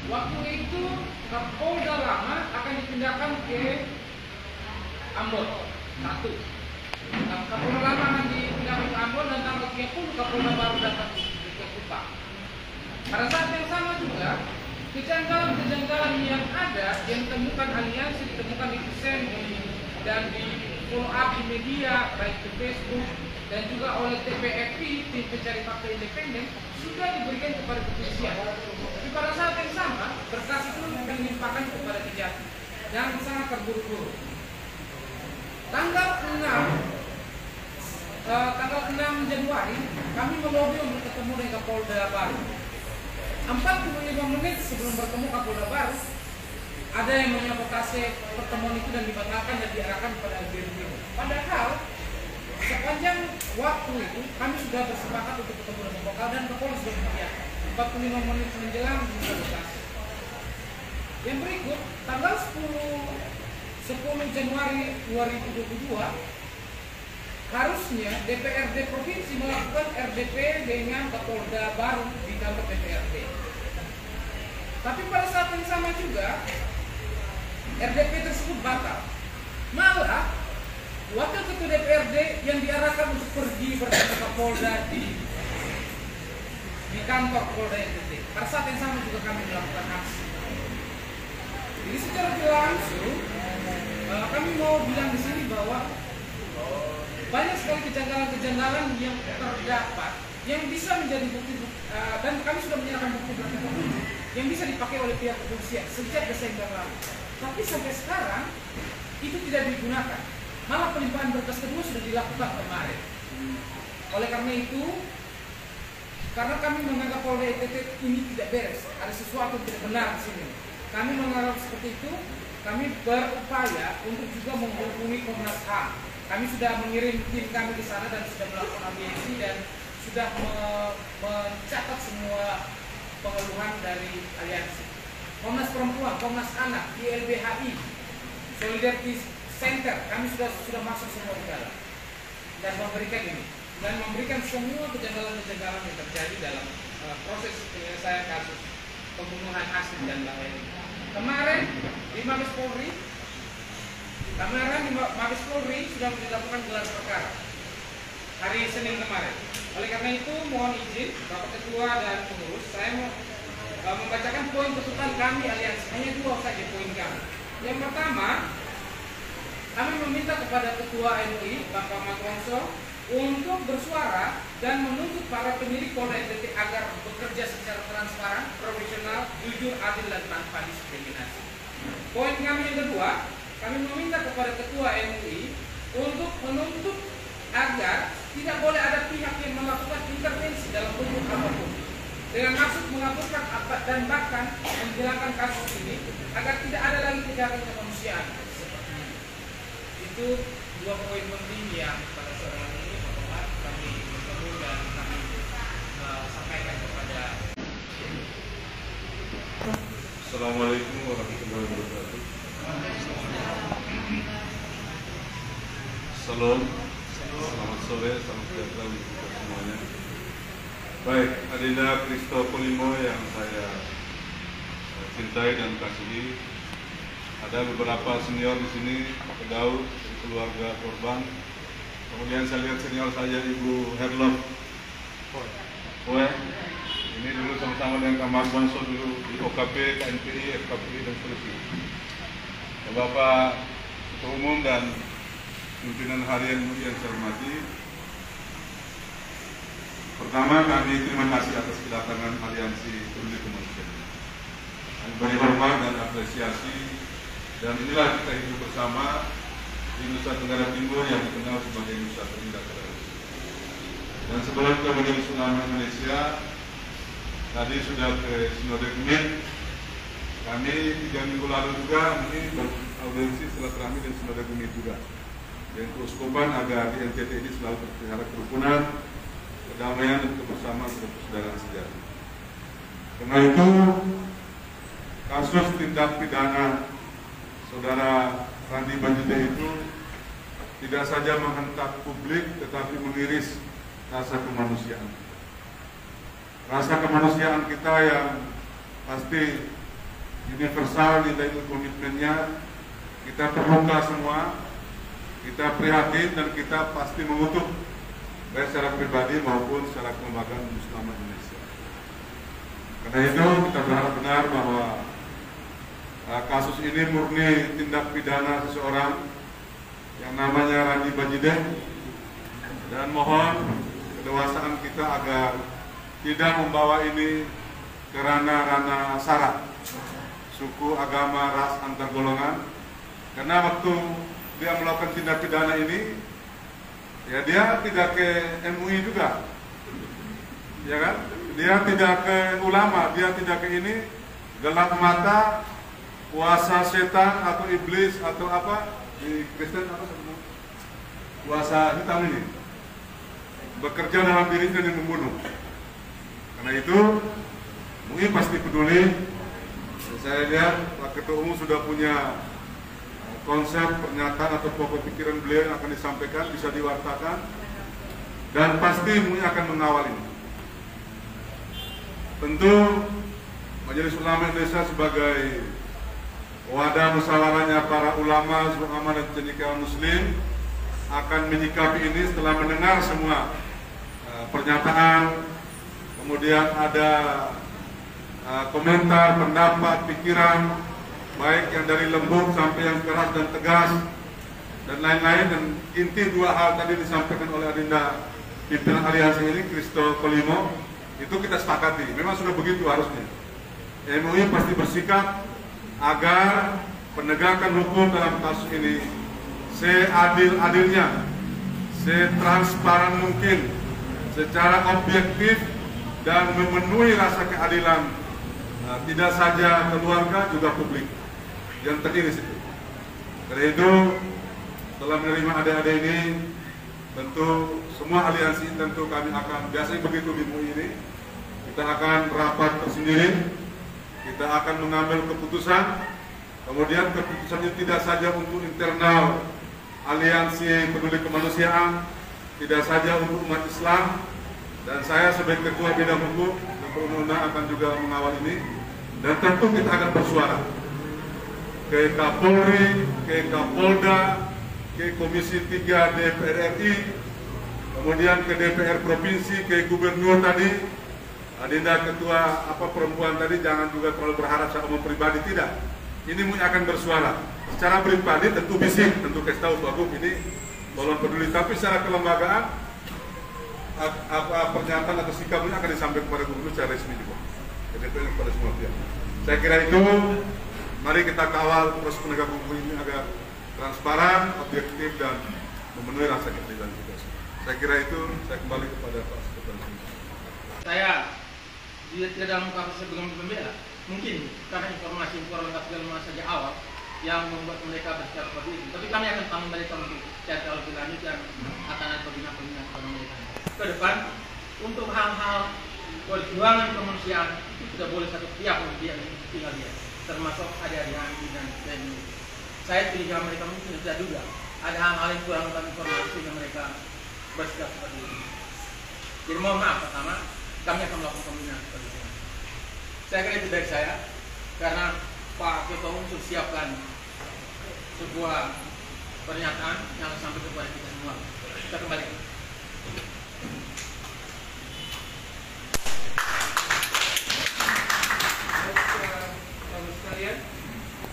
waktu itu Kapolda lama akan dipindahkan ke Ambon 1. Kapolda lama akan dipindahkan ke Ambon dan tanggal 30 Kapolda baru datang ke Kupang. Pada saat yang sama juga kejanggalan-kejanggalan yang ada yang ditemukan aliansi, ditemukan di desain dan di follow up di media baik di Facebook dan juga oleh TPFI, tim pencari fakta independen, sudah diberikan kepada kepolisian. Tapi pada saat yang sama berkas itu dilimpahkan kepada Kejati dan sangat terburu-buru. Tanggal 6 Januari kami melobi untuk ketemu dengan Kapolda baru. 45 menit sebelum bertemu Kapolda baru, ada yang menyabotase pertemuan itu dan dibatalkan dan diarahkan kepada Biru. Padahal sepanjang waktu itu kami sudah bersepakat untuk ketemu dengan Kapolda dan Kapolda sudah mengiyakan. 45 menit menjelang disabotase. Yang berikut tanggal 10 Januari 2022 harusnya DPRD provinsi melakukan RDP dengan Kapolda baru di kantor DPRD. Tapi pada saat yang sama juga RDP tersebut batal. Malah wakil ketua DPRD yang diarahkan untuk pergi bersama Kapolda di kantor Polda NTT. Pada saat yang sama juga kami melakukan aksi. Jadi secara langsung kami mau bilang di sini bahwa banyak sekali kejanggalan-kejanggalan yang terdapat yang bisa menjadi bukti dan kami sudah menyerahkan bukti yang bisa dipakai oleh pihak kepolisian sejak Desember lalu. Tapi sampai sekarang itu tidak digunakan. Malah pelimpahan berkas kedua sudah dilakukan kemarin. Oleh karena itu, karena kami menganggap Polda NTT ini tidak beres, ada sesuatu yang tidak benar di sini. Kami menganggap seperti itu, kami berupaya untuk juga menghubungi Komnas HAM. Kami sudah mengirim tim kami di sana dan sudah melakukan audiensi dan sudah mencatat semua pengeluhan dari aliansi. Komnas Perempuan, Komnas Anak, YLBHI, Solidarity Center, kami sudah masuk semua di dalam dan memberikan ini dan memberikan semua kejanggalan-kejanggalan yang terjadi dalam proses penyelesaian kasus pembunuhan Asri dan lain-lain. Kemarin di Mabes Polri sudah dilakukan gelar perkara hari Senin kemarin. Oleh karena itu mohon izin Bapak Ketua dan pengurus, saya mau membacakan poin tuntutan kami aliansi. Hanya 2 saja poin kami. Yang pertama, kami meminta kepada Ketua MUI Bapak Matwongso untuk bersuara dan menuntut para penyidik Polda NTT agar bekerja secara transparan, profesional, jujur, adil dan tanpa diskriminasi. Poin kami yang kedua, kami meminta kepada Ketua MUI untuk menuntut agar tidak boleh ada pihak yang melakukan intervensi dalam bentuk apapun dengan maksud menghapuskan dan bahkan menghilangkan kasus ini agar tidak ada lagi kejahatan kemanusiaan. Itu 2 poin penting yang pada sore ini kami bertemu dan kami sampaikan kepada. Assalamualaikum warahmatullahi wabarakatuh. Salam, selamat sore, salam sejahtera untuk kita semuanya. Baik, Adinda Kristopolimo yang saya cintai dan kasihi. Ada beberapa senior di sini, Pak Daud, keluarga korban. Kemudian saya lihat senior saya Ibu Herlov. Ini dulu sama-sama dengan Kamar Bonso dulu di OKP, KNPI, FKPI dan seterusnya. Bapak Ketua Umum dan pimpinan harian yang saya hormati. Pertama, kami terima kasih atas kedatangan aliansi peduli kemanusiaan. Kami beri hormat dan apresiasi, dan inilah kita hidup bersama di Nusa Tenggara Timur yang dikenal sebagai Nusa Tenggara Timur. Dan sebelum ke Majelis Ulama Indonesia, tadi sudah ke Sinode Gemit. Kami 3 minggu lalu juga ini beraudiensi silaturahmi dan Sinode Gemit juga. Dan keuskupan agar di NTT ini selalu berpihak kerukunan, kedamaian dan kebersamaan serta persaudaraan sejati. Karena itu, kasus tindak pidana Saudara Randi Banjite itu tidak saja menghentak publik, tetapi mengiris rasa kemanusiaan. Rasa kemanusiaan kita yang pasti universal nilai komitmennya. Kita terbuka semua, kita prihatin dan kita pasti mengutuk baik secara pribadi maupun secara kelembagaan Islam Indonesia. Karena itu kita berharap benar bahwa kasus ini murni tindak pidana seseorang yang namanya Randi Bajideh, dan mohon kedewasaan kita agar tidak membawa ini ke ranah-ranah sara, suku, agama, ras, antar golongan. Karena waktu dia melakukan tindak pidana ini, ya dia tidak ke MUI juga, ya kan? Dia tidak ke ulama, dia tidak ke ini, gelap mata, kuasa setan atau iblis atau apa di Kristen apa sebenarnya? Kuasa hitam ini bekerja dalam dirinya dan membunuh. Karena itu MUI pasti peduli. Saya lihat Pak Ketua Umum sudah punya konsep pernyataan atau pokok pikiran beliau yang akan disampaikan, bisa diwartakan, dan pasti MUI akan mengawal ini. Tentu Majelis Ulama Indonesia sebagai wadah musyawarahnya para ulama, ulama dan cendekiawan muslim akan menyikapi ini setelah mendengar semua pernyataan, kemudian ada komentar, pendapat, pikiran, baik yang dari lembut sampai yang keras dan tegas dan lain-lain. Dan inti dua hal tadi disampaikan oleh Adinda pimpinan aliansi ini, Kristo Kolimo, itu kita sepakati. Memang sudah begitu harusnya. MUI pasti bersikap agar penegakan hukum dalam kasus ini seadil-adilnya, setransparan mungkin, secara objektif dan memenuhi rasa keadilan, tidak saja keluarga juga publik yang terdiri situ. Karena itu setelah menerima adik-adik ini, tentu semua aliansi tentu kami akan, biasanya begitu di MUI ini, kita akan rapat tersendiri, kita akan mengambil keputusan. Kemudian keputusannya tidak saja untuk internal aliansi peduli kemanusiaan, tidak saja untuk umat Islam, dan saya sebagai ketua bidang hukum dan perundang-undangan akan juga mengawal ini. Dan tentu kita akan bersuara ke Kapolri, ke Kapolda, ke Komisi 3 DPR RI, kemudian ke DPR Provinsi, ke Gubernur tadi, Adinda Ketua perempuan tadi, jangan juga terlalu berharap saya omong pribadi, tidak. Ini MUI akan bersuara. Secara pribadi tentu bisik, tentu kasih tahu Pak Gub ini tolong peduli, tapi secara kelembagaan pernyataan atau sikap ini akan disampaikan kepada Gubernur secara resmi juga, kepada semua pihak. Saya kira itu, mari kita kawal proses penegakan hukum ini agar transparan, objektif, dan memenuhi rasa keadilan kita. Saya kira itu. Saya kembali kepada Pak Sekretaris. Saya tidak dalam kasus sebagai pembela, mungkin karena informasi kurang lengkap segala macam saja awal yang membuat mereka bersikap seperti itu. Tapi kami akan panggil mereka untuk cari tahu lebih lanjut dan akan ada pembinaan kepada mereka ke depan untuk hal-hal perjuangan kemanusiaan. Itu tidak boleh satu pihak untuk dia tinggal dia, termasuk adik-adik Andi dan TNI. Saya tinggal mereka mungkin tidak duga ada hal-hal yang kurang lengkap informasi yang mereka bersikap seperti itu. Jadi mohon maaf, pertama kami akan melakukan pembinaan seperti itu. Saya kira itu dari saya, karena Pak Ketua Umum sudah siapkan sebuah pernyataan yang sampai kepada kita semua. Kita kembali. Bapak sekalian,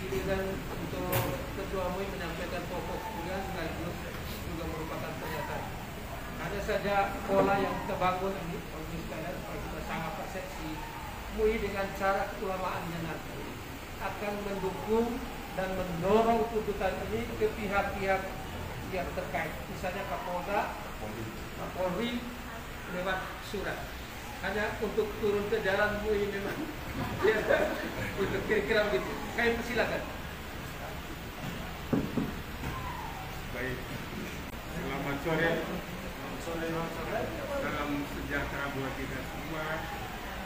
giliran untuk Ketua MUI menyampaikan pokok juga sekaligus juga merupakan pernyataan. Ada saja pola yang kita bangun ini, Bapak sekalian, kalau kita sangat persepsi MUI dengan cara keulamaannya nanti akan mendukung dan mendorong tuntutan ini ke pihak-pihak yang terkait, misalnya Kapolda, Kapolri lewat surat. Hanya untuk turun ke jalan MUI memang ya, untuk kira-kira begitu. Kami persilakan. Baik, selamat sore. Salam sejahtera buat kita semua.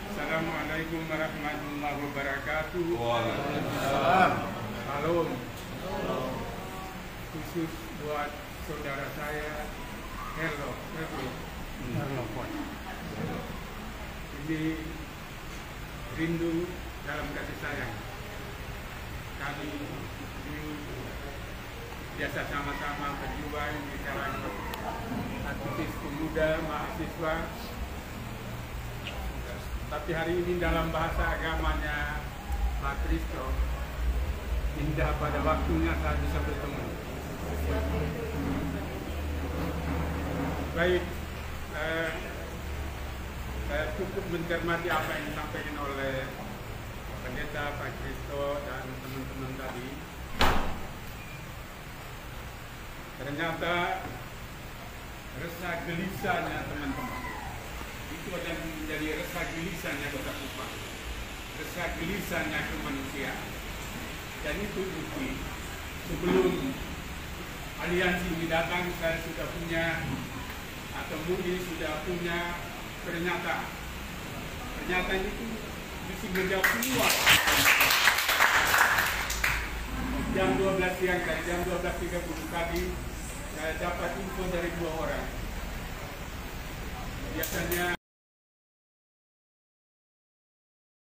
Assalamualaikum warahmatullahi wabarakatuh. Waalaikumsalam. Salam. Khusus buat saudara saya, hello. Ini rindu dalam kasih sayang. kami biasa sama-sama berjuang di kalangan aktivis pemuda, mahasiswa. Tapi hari ini dalam bahasa agamanya Pak Kristo, indah pada waktunya saat bisa bertemu. Baik, saya cukup mencermati apa yang disampaikan oleh Pendeta Pak Kristo dan teman-teman tadi. Ternyata resah gelisahnya teman-teman itu adalah menjadi resah gelisahnya kota Kupang, resah gelisahnya kemanusiaan. Dan itu bukti sebelum aliansi ini datang, saya sudah punya atau Mudi sudah punya pernyataan. Pernyataan itu mesti menjawab semua. Jam 12 siang dari jam 12.30 tadi saya dapat info dari 2 orang. Biasanya